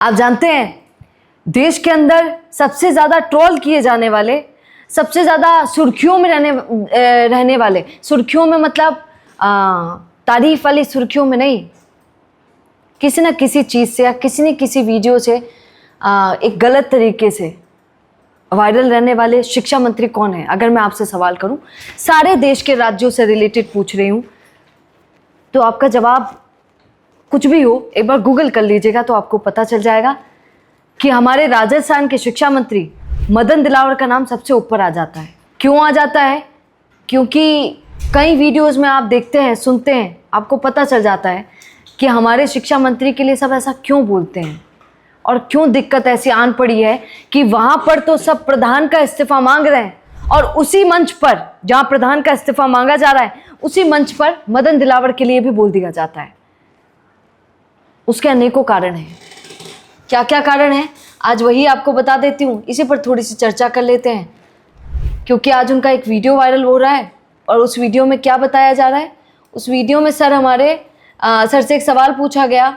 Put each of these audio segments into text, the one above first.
आप जानते हैं देश के अंदर सबसे ज़्यादा ट्रोल किए जाने वाले, सबसे ज़्यादा सुर्खियों में रहने वाले, सुर्खियों में मतलब तारीफ वाली सुर्खियों में नहीं, किसी न किसी चीज़ से या किसी न किसी वीडियो से एक गलत तरीके से वायरल रहने वाले शिक्षा मंत्री कौन है? अगर मैं आपसे सवाल करूं, सारे देश के राज्यों से रिलेटेड पूछ रही हूं, तो आपका जवाब कुछ भी हो, एक बार गूगल कर लीजिएगा तो आपको पता चल जाएगा कि हमारे राजस्थान के शिक्षा मंत्री मदन दिलावर का नाम सबसे ऊपर आ जाता है। क्यों आ जाता है? क्योंकि कई वीडियोस में आप देखते हैं, सुनते हैं, आपको पता चल जाता है कि हमारे शिक्षा मंत्री के लिए सब ऐसा क्यों बोलते हैं और क्यों दिक्कत ऐसी आन पड़ी है कि वहाँ पर तो सब प्रधान का इस्तीफा मांग रहे हैं और उसी मंच पर जहाँ प्रधान का इस्तीफा मांगा जा रहा है, उसी मंच पर मदन दिलावर के लिए भी बोल दिया जाता है। उसके अनेकों कारण हैं। क्या क्या कारण है आज वही आपको बता देती हूँ, इसी पर थोड़ी सी चर्चा कर लेते हैं, क्योंकि आज उनका एक वीडियो वायरल हो रहा है और उस वीडियो में क्या बताया जा रहा है। उस वीडियो में सर से एक सवाल पूछा गया,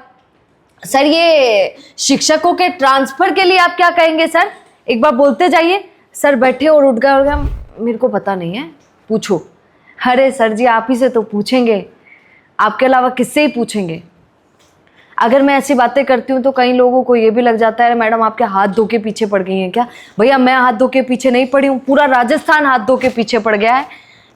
सर ये शिक्षकों के ट्रांसफ़र के लिए आप क्या कहेंगे सर? एक बार बोलते जाइए। सर बैठे और उठ गया, मेरे को पता नहीं है, पूछो। अरे सर जी आप ही से तो पूछेंगे, आपके अलावा किससे ही पूछेंगे? अगर मैं ऐसी बातें करती हूँ तो कई लोगों को ये भी लग जाता है मैडम आपके हाथ धो के पीछे पड़ गई हैं क्या? भैया मैं हाथ धो के पीछे नहीं पड़ी हूँ, पूरा राजस्थान हाथ धो के पीछे पड़ गया है।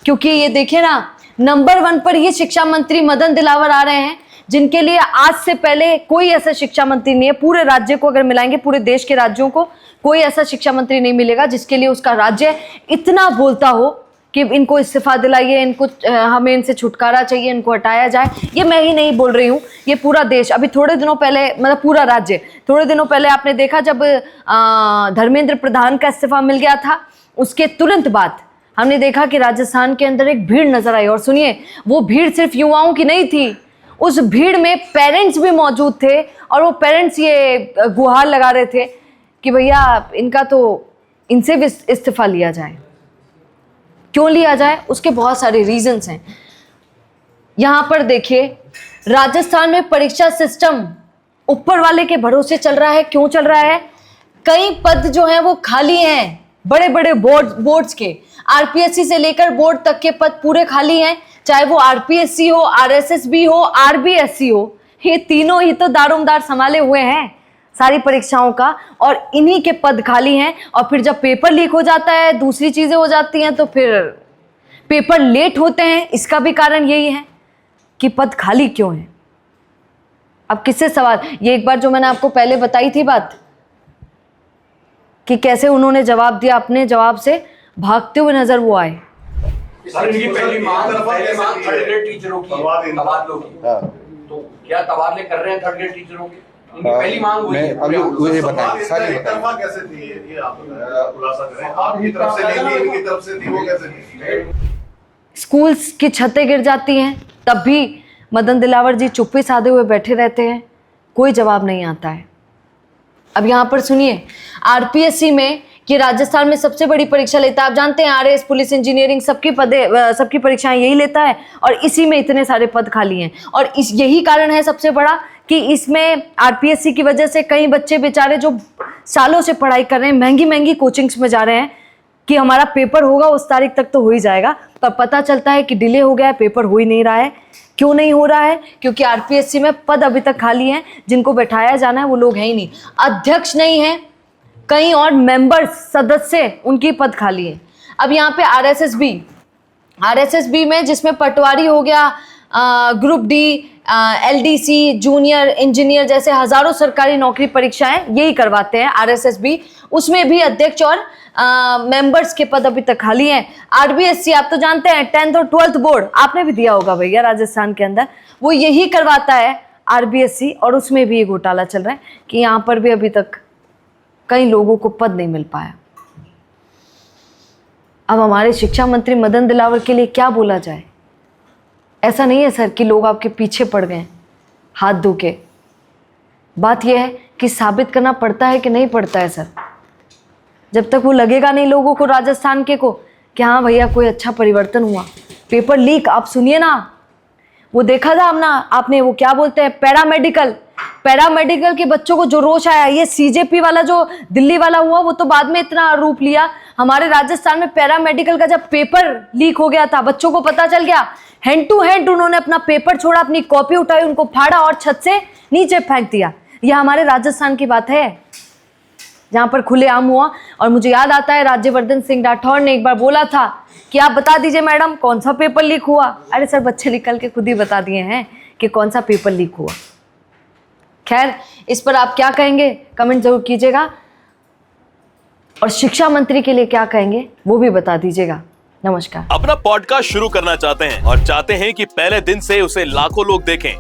क्योंकि ये देखिए ना, नंबर 1 पर ये शिक्षा मंत्री मदन दिलावर आ रहे हैं, जिनके लिए आज से पहले कोई ऐसा शिक्षा मंत्री नहीं है। पूरे राज्य को अगर मिलाएंगे, पूरे देश के राज्यों को, कोई ऐसा शिक्षा मंत्री नहीं मिलेगा जिसके लिए उसका राज्य इतना बोलता हो कि इनको इस्तीफा दिलाइए, इनको हमें इनसे छुटकारा चाहिए, इनको हटाया जाए। ये मैं ही नहीं बोल रही हूँ, ये पूरा देश। अभी थोड़े दिनों पहले, मतलब पूरा राज्य, थोड़े दिनों पहले आपने देखा जब धर्मेंद्र प्रधान का इस्तीफा मिल गया था, उसके तुरंत बाद हमने देखा कि राजस्थान के अंदर एक भीड़ नजर आई। और सुनिए, वो भीड़ सिर्फ युवाओं की नहीं थी, उस भीड़ में पेरेंट्स भी मौजूद थे और वो पेरेंट्स ये गुहार लगा रहे थे कि भैया इनका तो इनसे भी इस्तीफा लिया जाए। क्यों लिया जाए? उसके बहुत सारे रीजंस हैं। यहाँ पर देखिए, राजस्थान में परीक्षा सिस्टम ऊपर वाले के भरोसे चल रहा है। क्यों चल रहा है? कई पद जो हैं वो खाली हैं, बड़े बड़े बोर्ड्स के, आरपीएससी से लेकर बोर्ड तक के पद पूरे खाली हैं। चाहे वो आरपीएससी हो, आरएसएसबी हो, आरबीएससी हो, ये तीनों ही तो दारोमदार संभाले हुए हैं सारी परीक्षाओं का, और इन्हीं के पद खाली हैं। और फिर जब पेपर लीक हो जाता है, दूसरी चीज़ें हो जाती हैं, तो फिर पेपर लेट होते हैं। इसका भी कारण यही है कि पद खाली क्यों हैं। अब किससे सवाल, ये एक बार जो मैंने आपको पहले बताई थी बात कि कैसे उन्होंने जवाब दिया, अपने जवाब से भागते हुए नजर वो आए। सर इनकी पहली मांग थर्ड ग्रेड टीचरों की, तबादलों की। तो क्या तबादले कर रहे हैं थर्ड ग्रेड टीचरों के? इनकी पहली मांग हुई है। अभी मुझे बताइए सारी तरफा कैसे थी ये आप खुलासा करें। आपकी तरफ से नहीं थी, इनकी तरफ से थी, वो कैसे थी? स्कूल्स की छतें गिर जाती हैं, तब भी मदन दिलावर जी चुप्पी साधे हुए बैठे रहते हैं, कोई जवाब नहीं आता है। अब यहाँ पर सुनिए, आरपीएससी में कि राजस्थान में सबसे बड़ी परीक्षा लेता है, आप जानते हैं आरएएस, पुलिस, इंजीनियरिंग, सबकी परीक्षाएं यही लेता है और इसी में इतने सारे पद खाली हैं। और यही कारण है सबसे बड़ा कि इसमें आरपीएससी की वजह से कई बच्चे बेचारे जो सालों से पढ़ाई कर रहे हैं, महंगी महंगी कोचिंग्स में जा रहे हैं कि हमारा पेपर होगा उस तारीख तक तो हो ही जाएगा, तब पता चलता है कि डिले हो गया है, पेपर हो ही नहीं रहा है। क्यों नहीं हो रहा है? क्योंकि आरपीएससी में पद अभी तक खाली हैं, जिनको बैठाया जाना है वो लोग हैं ही नहीं, अध्यक्ष नहीं है, कई और मेंबर्स, सदस्य, उनकी पद खाली है। अब यहाँ पे आरएसएसबी में जिसमें पटवारी हो गया, group D, LDC, junior engineer जैसे हजारों सरकारी नौकरी परीक्षाएं यही करवाते हैं आरएसएसबी, उसमें भी अध्यक्ष और मेंबर्स के पद अभी तक खाली हैं। आरबीएससी आप तो जानते हैं 10th और 12th बोर्ड आपने भी दिया होगा भैया राजस्थान के अंदर, वो यही करवाता है आरबीएससी, और उसमें भी ये घोटाला चल रहा है कि यहाँ पर भी अभी तक कई लोगों को पद नहीं मिल पाया। अब हमारे शिक्षा मंत्री मदन दिलावर के लिए क्या बोला जाए? ऐसा नहीं है सर कि लोग आपके पीछे पड़ गए हाथ धो के। बात यह है कि साबित करना पड़ता है कि नहीं पड़ता है सर। जब तक वो लगेगा नहीं लोगों को, राजस्थान के को, कि हाँ भैया कोई अच्छा परिवर्तन हुआ। पेपर लीक आप सुनिए ना, वो देखा था हमने, आपने वो क्या बोलते हैं पैरामेडिकल के बच्चों को जो रोष आया, ये सीजेपी वाला जो दिल्ली वाला हुआ वो तो बाद में इतना रूप लिया। हमारे राजस्थान में पैरामेडिकल का जब पेपर लीक हो गया था, बच्चों को पता चल गया, हैंड टू हैंड उन्होंने अपना पेपर छोड़ा, अपनी कॉपी उठाई, उनको फाड़ा और छत से नीचे फेंक दिया। यह हमारे राजस्थान की बात है जहां पर खुलेआम हुआ। और मुझे याद आता है राज्यवर्धन सिंह राठौड़ ने एक बार बोला था कि आप बता दीजिए मैडम कौन सा पेपर लीक हुआ। अरे सर, बच्चे निकल के खुद ही बता दिए हैं कि कौन सा पेपर लीक हुआ। खैर, इस पर आप क्या कहेंगे कमेंट जरूर कीजिएगा, और शिक्षा मंत्री के लिए क्या कहेंगे वो भी बता दीजिएगा। नमस्कार। अपना पॉडकास्ट शुरू करना चाहते हैं और चाहते हैं कि पहले दिन से उसे लाखों लोग देखें,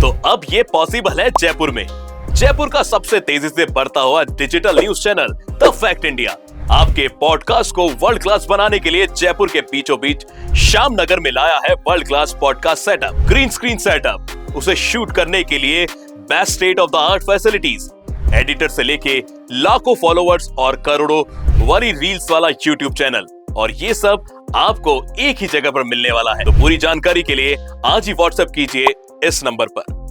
तो अब ये पॉसिबल है जयपुर में। जयपुर का सबसे तेजी से बढ़ता हुआ digital news channel the fact India आपके पॉडकास्ट को वर्ल्ड क्लास बनाने के लिए जयपुर के बीचों बीच श्यामनगर में लाया है world class podcast setup, green screen setup, उसे शूट करने के लिए best state of the art facilities, editor से लेके लाखों फॉलोअर्स और करोड़ों वाली रील्स वाला यूट्यूब चैनल, और ये सब आपको एक ही जगह पर मिलने वाला है। तो पूरी जानकारी के लिए आज ही व्हाट्सएप कीजिए इस नंबर पर।